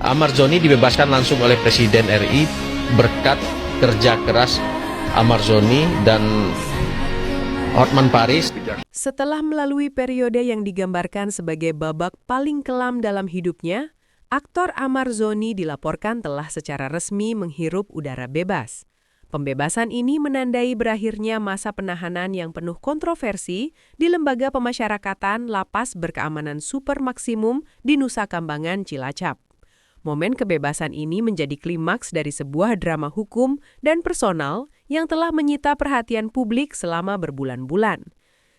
Ahmad Zoni dibebaskan langsung oleh Presiden RI berkat kerja keras Ahmad Zoni dan Hotman Paris. Setelah melalui periode yang digambarkan sebagai babak paling kelam dalam hidupnya, aktor Ahmad Zoni dilaporkan telah secara resmi menghirup udara bebas. Pembebasan ini menandai berakhirnya masa penahanan yang penuh kontroversi di Lembaga Pemasyarakatan Lapas Berkeamanan Super Maksimum di Nusa Kambangan, Cilacap. Momen kebebasan ini menjadi klimaks dari sebuah drama hukum dan personal yang telah menyita perhatian publik selama berbulan-bulan.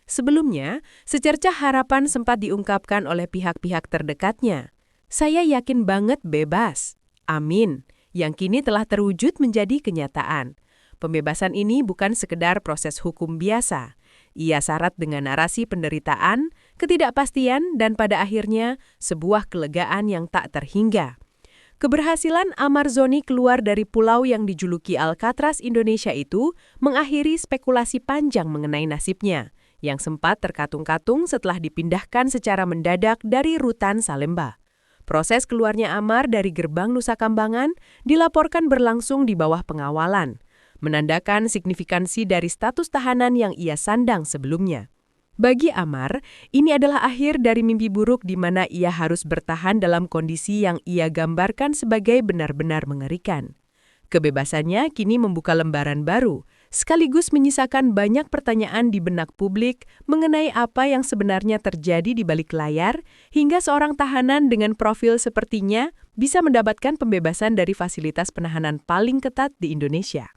Sebelumnya, secercah harapan sempat diungkapkan oleh pihak-pihak terdekatnya. Saya yakin banget bebas. Amin. Yang kini telah terwujud menjadi kenyataan. Pembebasan ini bukan sekedar proses hukum biasa. Ia syarat dengan narasi penderitaan, ketidakpastian, dan pada akhirnya sebuah kelegaan yang tak terhingga. Keberhasilan Ahmad Zoni keluar dari pulau yang dijuluki Alcatraz Indonesia itu mengakhiri spekulasi panjang mengenai nasibnya, yang sempat terkatung-katung setelah dipindahkan secara mendadak dari Rutan Salemba. Proses keluarnya Ahmad dari gerbang Nusa Kambangan dilaporkan berlangsung di bawah pengawalan, menandakan signifikansi dari status tahanan yang ia sandang sebelumnya. Bagi Ahmad, ini adalah akhir dari mimpi buruk di mana ia harus bertahan dalam kondisi yang ia gambarkan sebagai benar-benar mengerikan. Kebebasannya kini membuka lembaran baru, sekaligus menyisakan banyak pertanyaan di benak publik mengenai apa yang sebenarnya terjadi di balik layar, hingga seorang tahanan dengan profil sepertinya bisa mendapatkan pembebasan dari fasilitas penahanan paling ketat di Indonesia.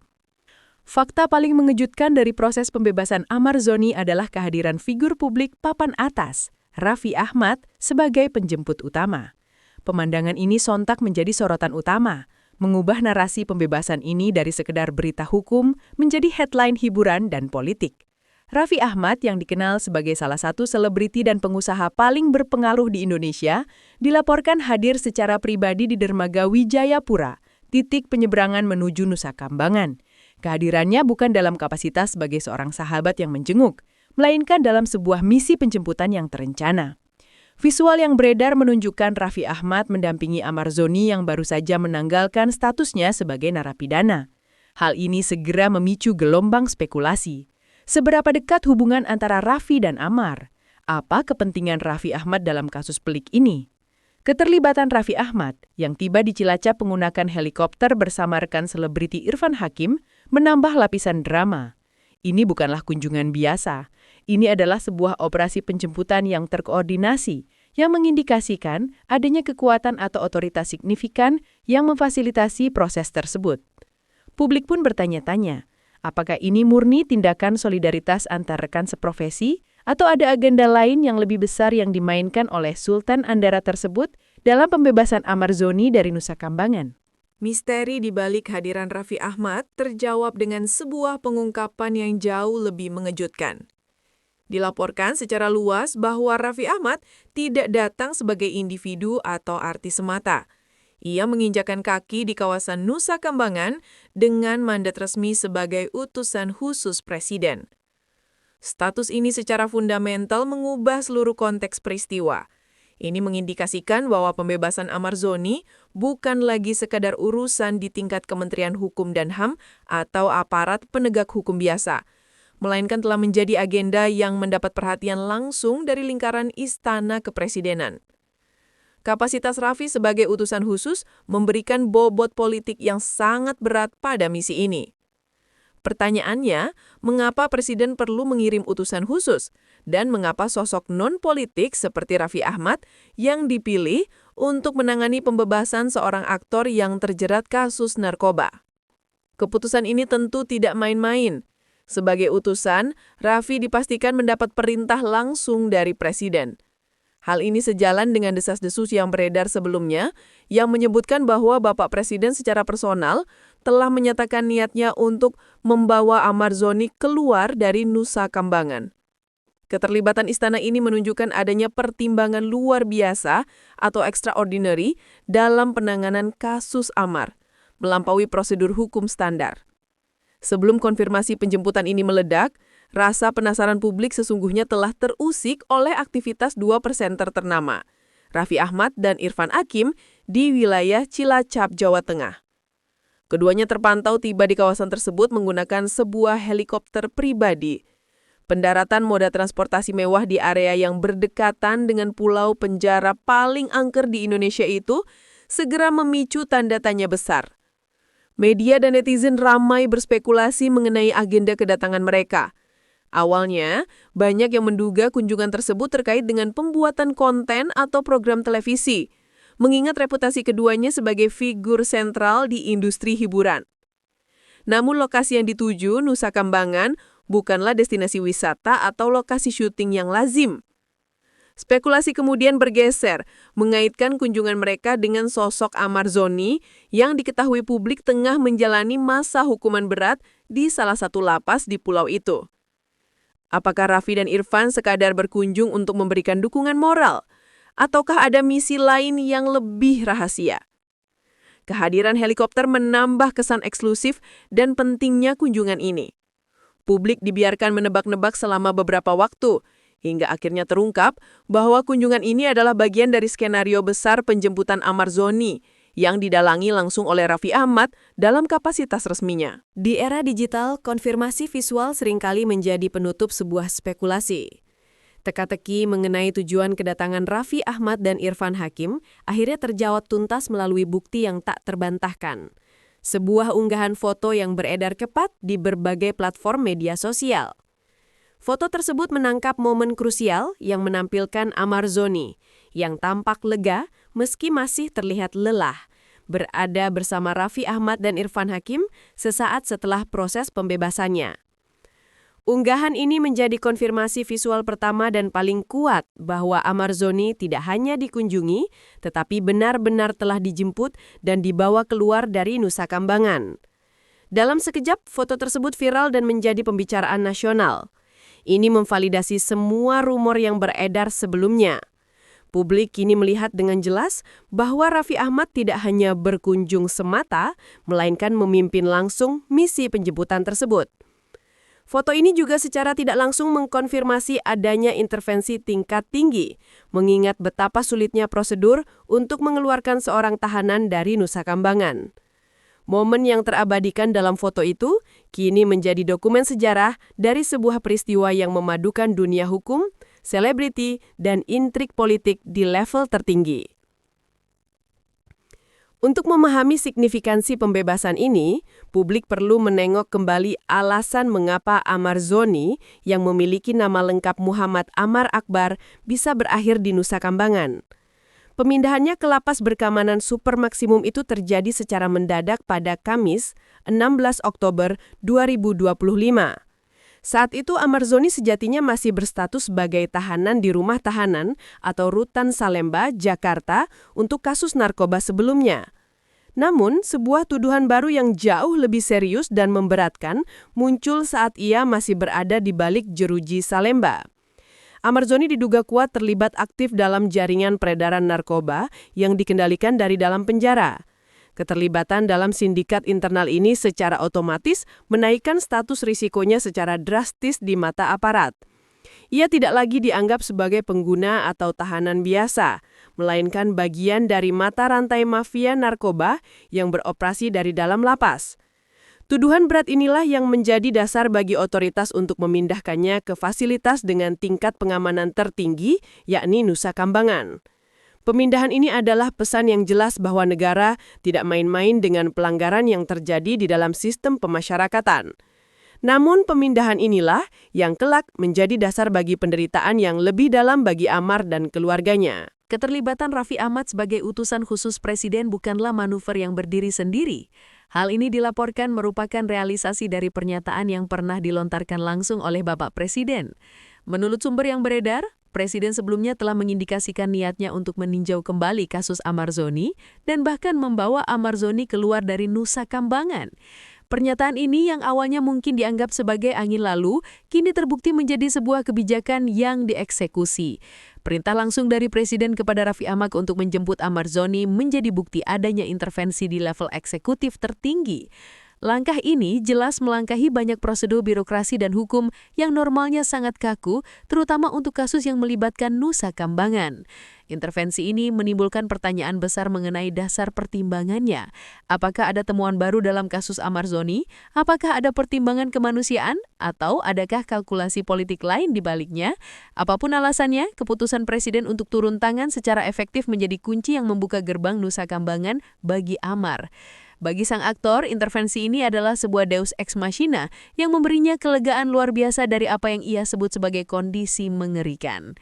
Fakta paling mengejutkan dari proses pembebasan Ahmad Zoni adalah kehadiran figur publik papan atas, Raffi Ahmad, sebagai penjemput utama. Pemandangan ini sontak menjadi sorotan utama, mengubah narasi pembebasan ini dari sekedar berita hukum menjadi headline hiburan dan politik. Raffi Ahmad yang dikenal sebagai salah satu selebriti dan pengusaha paling berpengaruh di Indonesia, dilaporkan hadir secara pribadi di dermaga Wijayapura, titik penyeberangan menuju Nusa Kambangan. Kehadirannya bukan dalam kapasitas sebagai seorang sahabat yang menjenguk, melainkan dalam sebuah misi penjemputan yang terencana. Visual yang beredar menunjukkan Raffi Ahmad mendampingi Ahmad Zoni yang baru saja menanggalkan statusnya sebagai narapidana. Hal ini segera memicu gelombang spekulasi. Seberapa dekat hubungan antara Raffi dan Ahmad? Apa kepentingan Raffi Ahmad dalam kasus pelik ini? Keterlibatan Raffi Ahmad yang tiba di Cilacap menggunakan helikopter bersama rekan selebriti Irfan Hakim menambah lapisan drama. Ini bukanlah kunjungan biasa. Ini adalah sebuah operasi penjemputan yang terkoordinasi yang mengindikasikan adanya kekuatan atau otoritas signifikan yang memfasilitasi proses tersebut. Publik pun bertanya-tanya, apakah ini murni tindakan solidaritas antar rekan seprofesi atau ada agenda lain yang lebih besar yang dimainkan oleh Sultan Andara tersebut dalam pembebasan Ahmad Zoni dari Nusa Kambangan? Misteri di balik hadiran Raffi Ahmad terjawab dengan sebuah pengungkapan yang jauh lebih mengejutkan. Dilaporkan secara luas bahwa Raffi Ahmad tidak datang sebagai individu atau artis semata. Ia menginjakan kaki di kawasan Nusa Kambangan dengan mandat resmi sebagai utusan khusus Presiden. Status ini secara fundamental mengubah seluruh konteks peristiwa. Ini mengindikasikan bahwa pembebasan Ahmad Zoni bukan lagi sekadar urusan di tingkat Kementerian Hukum dan HAM atau aparat penegak hukum biasa, melainkan telah menjadi agenda yang mendapat perhatian langsung dari lingkaran Istana Kepresidenan. Kapasitas Raffi sebagai utusan khusus memberikan bobot politik yang sangat berat pada misi ini. Pertanyaannya, mengapa Presiden perlu mengirim utusan khusus? Dan mengapa sosok non-politik seperti Raffi Ahmad yang dipilih untuk menangani pembebasan seorang aktor yang terjerat kasus narkoba? Keputusan ini tentu tidak main-main. Sebagai utusan, Raffi dipastikan mendapat perintah langsung dari Presiden. Hal ini sejalan dengan desas-desus yang beredar sebelumnya yang menyebutkan bahwa Bapak Presiden secara personal telah menyatakan niatnya untuk membawa Ahmad Zoni keluar dari Nusa Kambangan. Keterlibatan istana ini menunjukkan adanya pertimbangan luar biasa atau extraordinary dalam penanganan kasus Ahmad, melampaui prosedur hukum standar. Sebelum konfirmasi penjemputan ini meledak, rasa penasaran publik sesungguhnya telah terusik oleh aktivitas dua presenter ternama, Raffi Ahmad dan Irfan Hakim, di wilayah Cilacap, Jawa Tengah. Keduanya terpantau tiba di kawasan tersebut menggunakan sebuah helikopter pribadi. Pendaratan moda transportasi mewah di area yang berdekatan dengan pulau penjara paling angker di Indonesia itu segera memicu tanda tanya besar. Media dan netizen ramai berspekulasi mengenai agenda kedatangan mereka. Awalnya, banyak yang menduga kunjungan tersebut terkait dengan pembuatan konten atau program televisi, mengingat reputasi keduanya sebagai figur sentral di industri hiburan. Namun lokasi yang dituju, Nusa Kambangan, bukanlah destinasi wisata atau lokasi syuting yang lazim. Spekulasi kemudian bergeser, mengaitkan kunjungan mereka dengan sosok Amar Zoni yang diketahui publik tengah menjalani masa hukuman berat di salah satu lapas di pulau itu. Apakah Raffi dan Irfan sekadar berkunjung untuk memberikan dukungan moral? Ataukah ada misi lain yang lebih rahasia? Kehadiran helikopter menambah kesan eksklusif dan pentingnya kunjungan ini. Publik dibiarkan menebak-nebak selama beberapa waktu, hingga akhirnya terungkap bahwa kunjungan ini adalah bagian dari skenario besar penjemputan Amar Zoni yang didalangi langsung oleh Raffi Ahmad dalam kapasitas resminya. Di era digital, konfirmasi visual seringkali menjadi penutup sebuah spekulasi. Teka-teki mengenai tujuan kedatangan Raffi Ahmad dan Irfan Hakim akhirnya terjawab tuntas melalui bukti yang tak terbantahkan. Sebuah unggahan foto yang beredar cepat di berbagai platform media sosial. Foto tersebut menangkap momen krusial yang menampilkan Amar Zoni, yang tampak lega meski masih terlihat lelah, berada bersama Raffi Ahmad dan Irfan Hakim sesaat setelah proses pembebasannya. Unggahan ini menjadi konfirmasi visual pertama dan paling kuat bahwa Amar Zoni tidak hanya dikunjungi, tetapi benar-benar telah dijemput dan dibawa keluar dari Nusa Kambangan. Dalam sekejap, foto tersebut viral dan menjadi pembicaraan nasional. Ini memvalidasi semua rumor yang beredar sebelumnya. Publik kini melihat dengan jelas bahwa Raffi Ahmad tidak hanya berkunjung semata, melainkan memimpin langsung misi penjemputan tersebut. Foto ini juga secara tidak langsung mengkonfirmasi adanya intervensi tingkat tinggi, mengingat betapa sulitnya prosedur untuk mengeluarkan seorang tahanan dari Nusa Kambangan. Momen yang terabadikan dalam foto itu kini menjadi dokumen sejarah dari sebuah peristiwa yang memadukan dunia hukum, selebriti, dan intrik politik di level tertinggi. Untuk memahami signifikansi pembebasan ini, publik perlu menengok kembali alasan mengapa Amar Zoni yang memiliki nama lengkap Muhammad Amar Akbar bisa berakhir di Nusa Kambangan. Pemindahannya ke lapas berkeamanan super maksimum itu terjadi secara mendadak pada Kamis, 16 Oktober 2025. Saat itu Amar Zoni sejatinya masih berstatus sebagai tahanan di rumah tahanan atau Rutan Salemba, Jakarta untuk kasus narkoba sebelumnya. Namun, sebuah tuduhan baru yang jauh lebih serius dan memberatkan muncul saat ia masih berada di balik jeruji Salemba. Amar Zoni diduga kuat terlibat aktif dalam jaringan peredaran narkoba yang dikendalikan dari dalam penjara. Keterlibatan dalam sindikat internal ini secara otomatis menaikkan status risikonya secara drastis di mata aparat. Ia tidak lagi dianggap sebagai pengguna atau tahanan biasa, melainkan bagian dari mata rantai mafia narkoba yang beroperasi dari dalam lapas. Tuduhan berat inilah yang menjadi dasar bagi otoritas untuk memindahkannya ke fasilitas dengan tingkat pengamanan tertinggi, yakni Nusa Kambangan. Pemindahan ini adalah pesan yang jelas bahwa negara tidak main-main dengan pelanggaran yang terjadi di dalam sistem pemasyarakatan. Namun pemindahan inilah yang kelak menjadi dasar bagi penderitaan yang lebih dalam bagi Amar dan keluarganya. Keterlibatan Raffi Ahmad sebagai utusan khusus Presiden bukanlah manuver yang berdiri sendiri. Hal ini dilaporkan merupakan realisasi dari pernyataan yang pernah dilontarkan langsung oleh Bapak Presiden. Menurut sumber yang beredar, Presiden sebelumnya telah mengindikasikan niatnya untuk meninjau kembali kasus Amar Zoni dan bahkan membawa Amar Zoni keluar dari Nusa Kambangan. Pernyataan ini yang awalnya mungkin dianggap sebagai angin lalu, kini terbukti menjadi sebuah kebijakan yang dieksekusi. Perintah langsung dari Presiden kepada Raffi Ahmad untuk menjemput Amar Zoni menjadi bukti adanya intervensi di level eksekutif tertinggi. Langkah ini jelas melangkahi banyak prosedur birokrasi dan hukum yang normalnya sangat kaku, terutama untuk kasus yang melibatkan Nusa Kambangan. Intervensi ini menimbulkan pertanyaan besar mengenai dasar pertimbangannya. Apakah ada temuan baru dalam kasus Amar Zoni? Apakah ada pertimbangan kemanusiaan? Atau adakah kalkulasi politik lain di baliknya? Apapun alasannya, keputusan Presiden untuk turun tangan secara efektif menjadi kunci yang membuka gerbang Nusa Kambangan bagi Amar. Bagi sang aktor, intervensi ini adalah sebuah deus ex machina yang memberinya kelegaan luar biasa dari apa yang ia sebut sebagai kondisi mengerikan.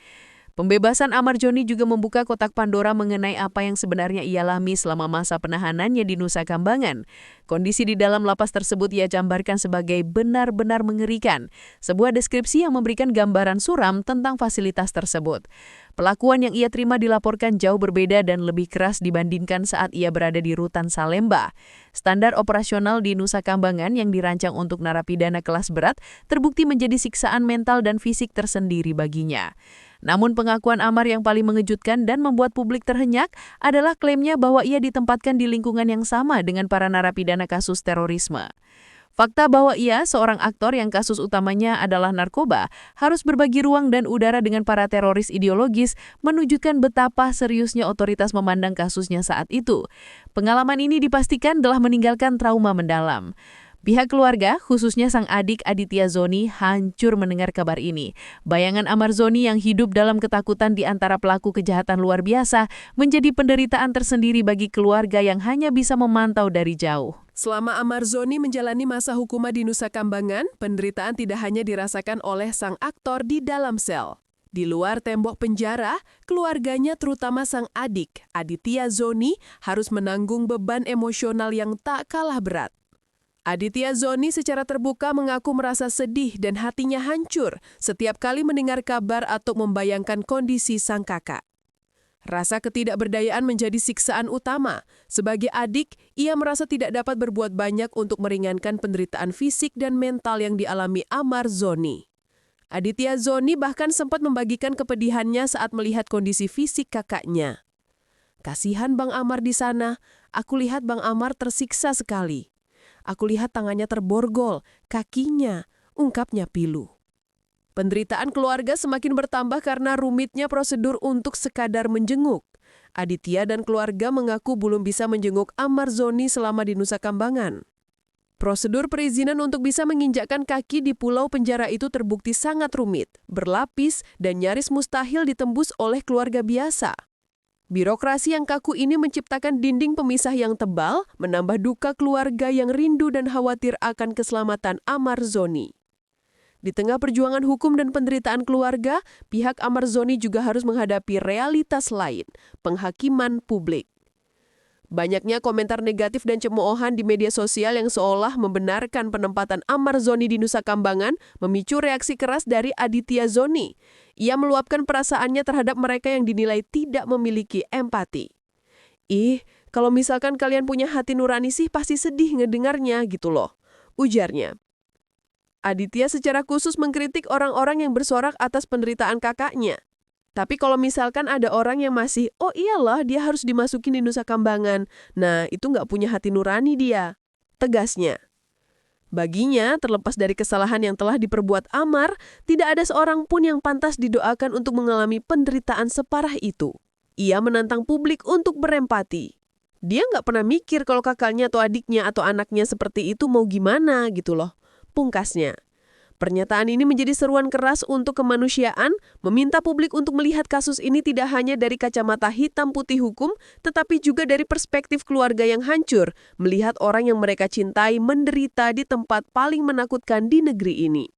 Pembebasan Amar Zoni juga membuka kotak Pandora mengenai apa yang sebenarnya ia alami selama masa penahanannya di Nusa Kambangan. Kondisi di dalam lapas tersebut ia gambarkan sebagai benar-benar mengerikan, sebuah deskripsi yang memberikan gambaran suram tentang fasilitas tersebut. Pelakuan yang ia terima dilaporkan jauh berbeda dan lebih keras dibandingkan saat ia berada di Rutan Salemba. Standar operasional di Nusa Kambangan yang dirancang untuk narapidana kelas berat terbukti menjadi siksaan mental dan fisik tersendiri baginya. Namun pengakuan Amar yang paling mengejutkan dan membuat publik terhenyak adalah klaimnya bahwa ia ditempatkan di lingkungan yang sama dengan para narapidana kasus terorisme. Fakta bahwa ia, seorang aktor yang kasus utamanya adalah narkoba, harus berbagi ruang dan udara dengan para teroris ideologis menunjukkan betapa seriusnya otoritas memandang kasusnya saat itu. Pengalaman ini dipastikan telah meninggalkan trauma mendalam. Pihak keluarga, khususnya sang adik Aditya Zoni, hancur mendengar kabar ini. Bayangan Amar Zoni yang hidup dalam ketakutan di antara pelaku kejahatan luar biasa menjadi penderitaan tersendiri bagi keluarga yang hanya bisa memantau dari jauh. Selama Amar Zoni menjalani masa hukuman di Nusa Kambangan, penderitaan tidak hanya dirasakan oleh sang aktor di dalam sel. Di luar tembok penjara, keluarganya terutama sang adik, Aditya Zoni, harus menanggung beban emosional yang tak kalah berat. Aditya Zoni secara terbuka mengaku merasa sedih dan hatinya hancur setiap kali mendengar kabar atau membayangkan kondisi sang kakak. Rasa ketidakberdayaan menjadi siksaan utama. Sebagai adik, ia merasa tidak dapat berbuat banyak untuk meringankan penderitaan fisik dan mental yang dialami Amar Zoni. Aditya Zoni bahkan sempat membagikan kepedihannya saat melihat kondisi fisik kakaknya. "Kasihan Bang Amar di sana, aku lihat Bang Amar tersiksa sekali. Aku lihat tangannya terborgol, kakinya," ungkapnya pilu. Penderitaan keluarga semakin bertambah karena rumitnya prosedur untuk sekadar menjenguk. Aditya dan keluarga mengaku belum bisa menjenguk Amar Zoni selama di Nusa Kambangan. Prosedur perizinan untuk bisa menginjakkan kaki di pulau penjara itu terbukti sangat rumit, berlapis, dan nyaris mustahil ditembus oleh keluarga biasa. Birokrasi yang kaku ini menciptakan dinding pemisah yang tebal, menambah duka keluarga yang rindu dan khawatir akan keselamatan Amar Zoni. Di tengah perjuangan hukum dan penderitaan keluarga, pihak Amar Zoni juga harus menghadapi realitas lain, penghakiman publik. Banyaknya komentar negatif dan cemoohan di media sosial yang seolah membenarkan penempatan Amar Zoni di Nusa Kambangan memicu reaksi keras dari Aditya Zoni. Ia meluapkan perasaannya terhadap mereka yang dinilai tidak memiliki empati. "Ih, kalau misalkan kalian punya hati nurani sih pasti sedih ngedengarnya gitu loh," ujarnya. Aditya secara khusus mengkritik orang-orang yang bersorak atas penderitaan kakaknya. Tapi kalau misalkan ada orang yang masih, "Oh iyalah dia harus dimasukin di Nusa Kambangan," nah itu nggak punya hati nurani dia, tegasnya. Baginya, terlepas dari kesalahan yang telah diperbuat Amar, tidak ada seorang pun yang pantas didoakan untuk mengalami penderitaan separah itu. Ia menantang publik untuk berempati. Dia nggak pernah mikir kalau kakaknya atau adiknya atau anaknya seperti itu mau gimana gitu loh, pungkasnya. Pernyataan ini menjadi seruan keras untuk kemanusiaan, meminta publik untuk melihat kasus ini tidak hanya dari kacamata hitam putih hukum, tetapi juga dari perspektif keluarga yang hancur, melihat orang yang mereka cintai menderita di tempat paling menakutkan di negeri ini.